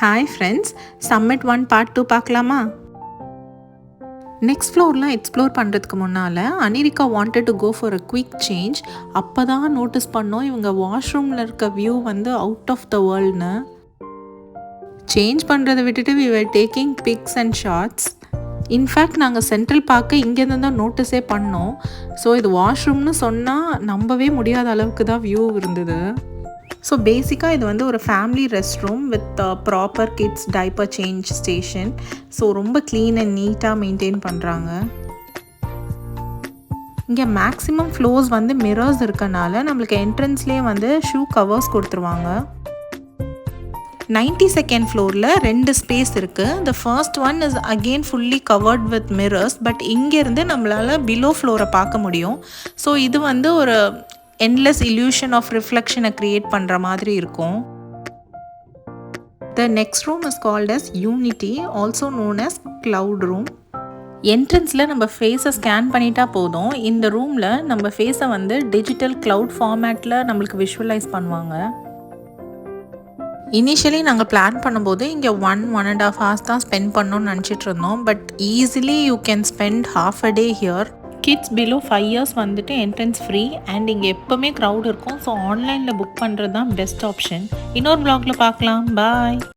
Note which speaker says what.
Speaker 1: Hi friends, submit 1 part 2 பார்க்கலாமா? Next ஃப்ளோர்லாம் explore பண்ணுறதுக்கு முன்னால் அனிரிகா wanted to go for a quick change. அப்போ தான் நோட்டீஸ் பண்ணோம் இவங்க வாஷ்ரூமில் இருக்க வியூ வந்து அவுட் ஆஃப் த வேர்ல்டுன்னு. சேஞ்ச் பண்ணுறதை விட்டுட்டு we were taking pics and shots. In fact நாங்கள் சென்ட்ரல் பார்க்க இங்கேருந்து தான் நோட்டீஸே பண்ணோம். ஸோ இது வாஷ்ரூம்னு சொன்னால் நம்பவே முடியாத அளவுக்கு தான் வியூ இருந்தது. ஸோ பேசிக்காக இது வந்து ஒரு family rest room with proper kids diaper change station. So ரொம்ப க்ளீன் அண்ட் நீட்டாக மெயின்டைன் பண்ணுறாங்க. இங்கே மேக்ஸிமம் ஃப்ளோர்ஸ் வந்து மிரர்ஸ் இருக்கனால நம்மளுக்கு என்ட்ரன்ஸ்லேயே வந்து ஷூ கவர்ஸ் கொடுத்துருவாங்க. 92nd ஃப்ளோரில் 2 ஸ்பேஸ் இருக்குது. The first one is again fully covered with mirrors. But இங்கேருந்து நம்மளால் பிலோ ஃப்ளோரை பார்க்க முடியும். ஸோ இது வந்து ஒரு endless illusion of reflection create பண்ற மாதிரி இருக்கும். The next room is called as Unity, also known as Cloud Room. என்ட்ரன்ஸில் நம்ம ஃபேஸை ஸ்கேன் பண்ணிட்டா போதும். இந்த ரூமில் நம்ம ஃபேஸை வந்து டிஜிட்டல் க்ளவுட் ஃபார்மேட்டில் நம்மளுக்கு விஷுவலைஸ் பண்ணுவாங்க. இனிஷியலி நாங்கள் பிளான் பண்ணும்போது இங்கே 1.5 hours தான் ஸ்பெண்ட் பண்ணணும்னு நினச்சிட்டு இருந்தோம். But easily you can spend half a day here. Kids below 5 years வந்துட்டு என்ட்ரன்ஸ் ஃப்ரீ அண்ட் இங்கே எப்போவுமே க்ரௌட் இருக்கும். ஸோ ஆன்லைனில் புக் பண்ணுறது தான் பெஸ்ட் ஆப்ஷன். இன்னொரு வ்ளாகில் பார்க்கலாம். பாய்.